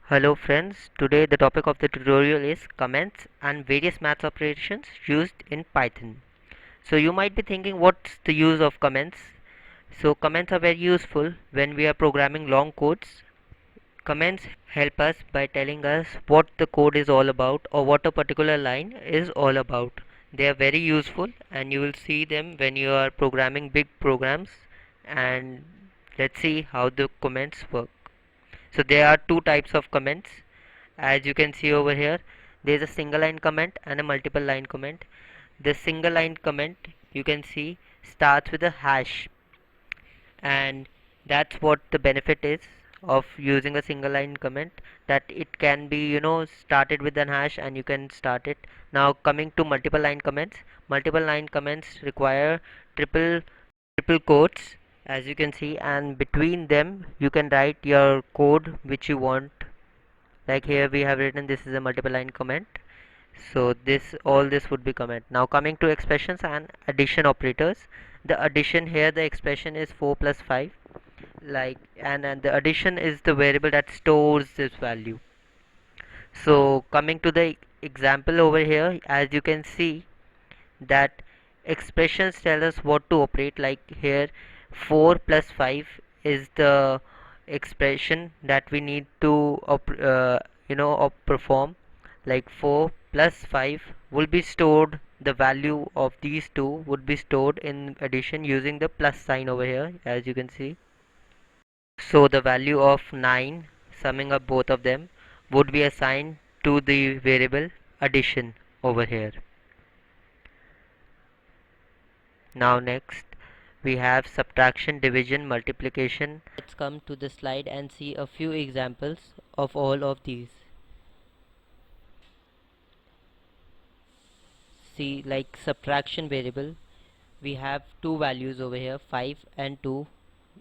Hello friends, today the topic of the tutorial is comments and various maths operations used in Python. So you might be thinking, what's the use of comments? So comments are very useful when we are programming long codes. Comments help us by telling us what the code is all about or what a particular line is all about. They are very useful and you will see them when you are programming big programs, and let's see how the comments work. So there are two types of comments. As you can see over here, there is a single line comment and a multiple line comment. The single line comment, you can see, starts with a hash, and that's what the benefit is of using a single line comment, that it can be started with an hash and you can start it. Now coming to multiple line comments require triple triple quotes, as you can see, and between them you can write your code which you want. Like here we have written this is a multiple line comment, so this all this would be comment. Now coming to expressions and addition operators, the addition here, the expression is 4 plus 5, like, and the addition is the variable that stores this value. So coming to the example over here, as you can see that expressions tell us what to operate. Like here 4 plus 5 is the expression that we need to perform. Like 4 plus 5 will be stored, the value of these two would be stored in addition using the plus sign over here, as you can see. So the value of 9, summing up both of them, would be assigned to the variable addition over here. Now next we have subtraction, division, multiplication. Let's come to the slide and see a few examples of all of these. See, like subtraction variable, we have two values over here, 5 and 2,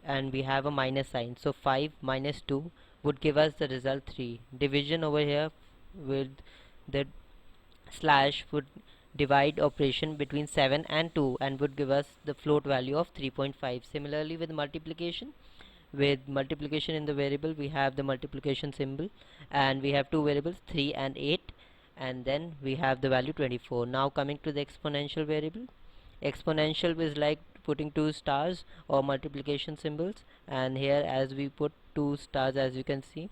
and we have a minus sign, so 5 minus 2 would give us the result 3. Division over here, with the slash, would divide operation between 7 and 2 and would give us the float value of 3.5. Similarly with multiplication, in the variable we have the multiplication symbol, and we have two variables 3 and 8, and then we have the value 24. Now coming to the exponential variable, exponential is like putting two stars or multiplication symbols, and here as we put two stars, as you can see.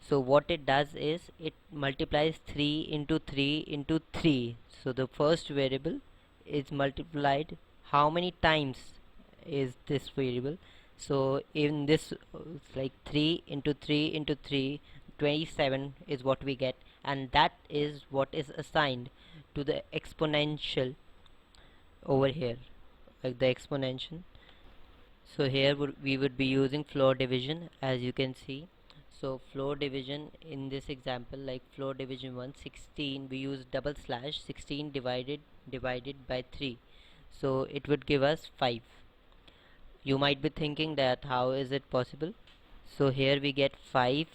So what it does is it multiplies 3 into 3 into 3. So the first variable is multiplied how many times is this variable. So in this like 3 into 3 into 3, 27 is what we get, and that is what is assigned to the exponential over here, like the exponential. So here we would be using floor division, as you can see. So floor division in this example, like floor division 1, 16, we use double slash, 16 divided by 3, so it would give us 5. You might be thinking that how is it possible. So here we get 5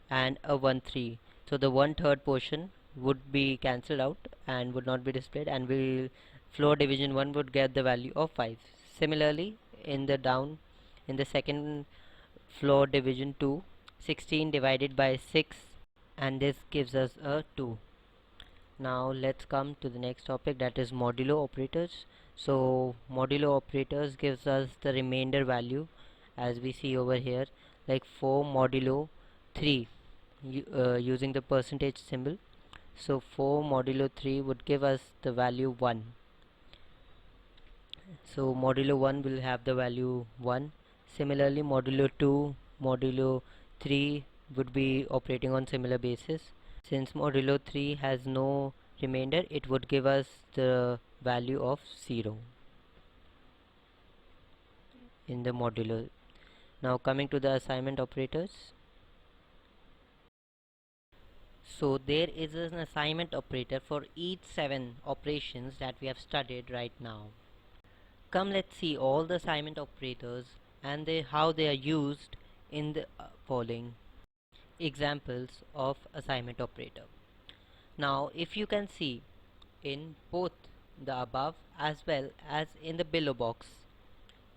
and a 1 3, so the 1/3 portion would be cancelled out and would not be displayed, and we floor division 1 would get the value of 5. Similarly in the down, in the second floor division 2, 16 divided by 6, and this gives us a 2. Now let's come to the next topic, that is modulo operators. So modulo operators gives us the remainder value, as we see over here, like 4 modulo 3, using the percentage symbol. So 4 modulo 3 would give us the value 1. So modulo 1 will have the value 1. Similarly modulo 2, modulo 3 would be operating on similar basis. Since modulo 3 has no remainder, it would give us the value of 0 in the modulo. Now coming to the assignment operators. So there is an assignment operator for each 7 operations that we have studied right now. Come, let's see all the assignment operators and how they are used in the following examples of assignment operator. Now if you can see, in both the above as well as in the below box,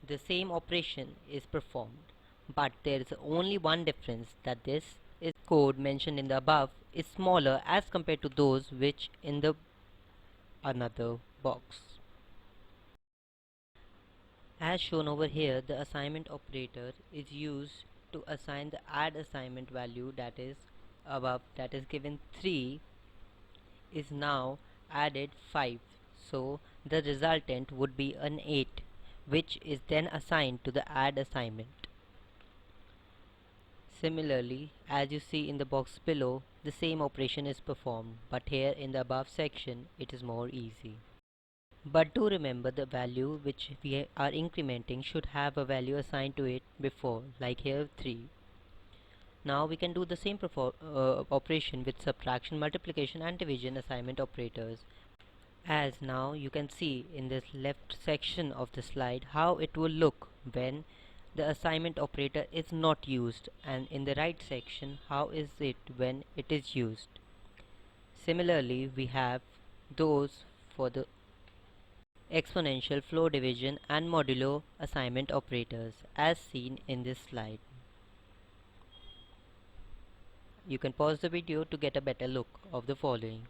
the same operation is performed, but there is only one difference, that this is code mentioned in the above is smaller as compared to those which in the another box. As shown over here, the assignment operator is used to assign the add assignment value that is above, that is given 3, is now added 5. So the resultant would be an 8, which is then assigned to the add assignment. Similarly, as you see in the box below, the same operation is performed, but here in the above section it is more easy. But do remember the value which we are incrementing should have a value assigned to it before, like here 3. Now we can do the same operation with subtraction, multiplication and division assignment operators. As now you can see in this left section of the slide how it will look when the assignment operator is not used, and in the right section how is it when it is used. Similarly, we have those for the exponential, floor division and modulo assignment operators as seen in this slide. You can pause the video to get a better look of the following.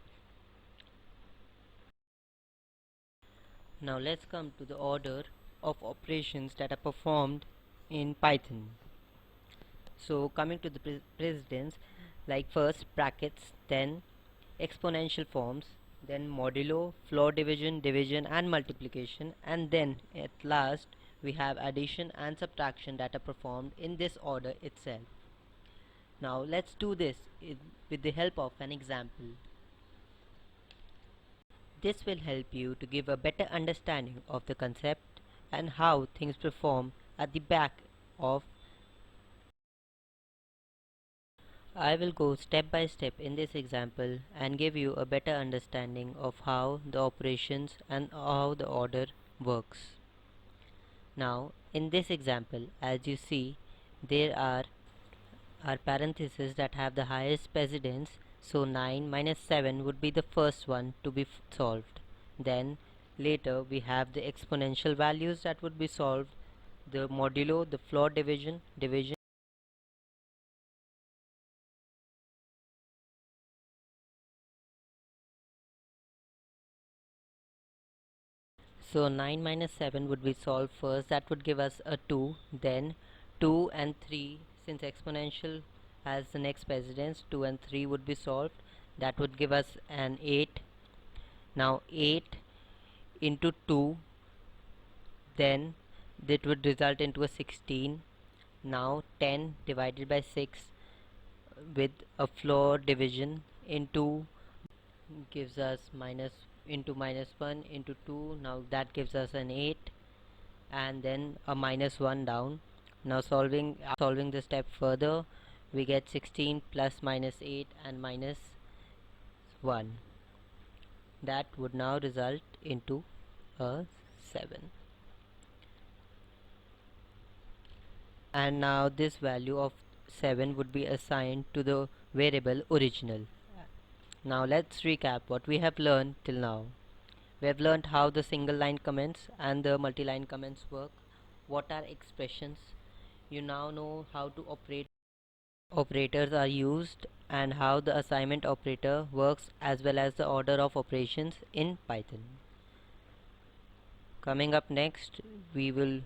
Now let's come to the order of operations that are performed in Python. So coming to the precedence, like first brackets, then exponential forms, then modulo, floor division, division and multiplication, and then at last we have addition and subtraction that are performed in this order itself. Now let's do this with the help of an example. This will help you to give a better understanding of the concept and how things perform at the back of. I will go step by step in this example and give you a better understanding of how the operations and how the order works. Now in this example, as you see, there are parentheses that have the highest precedence, so 9 minus 7 would be the first one to be solved. Then later we have the exponential values that would be solved, the modulo, the floor division, so 9 minus 7 would be solved first, that would give us a 2, then 2 and 3, since exponential has the next precedence, 2 and 3 would be solved, that would give us an 8. Now 8 into 2, then that would result into a 16. Now 10 divided by 6 with a floor division into gives us minus into minus 1 into 2, now that gives us an 8, and then a minus 1 down. Now solving the step further, we get 16 plus minus 8 and minus 1. That would now result into a 7. And now this value of 7 would be assigned to the variable original. Now let's recap what we have learned till now. We have learned how the single line comments and the multi-line comments work, what are expressions. You now know how to operators are used, and how the assignment operator works, as well as the order of operations in Python. Coming up next, we will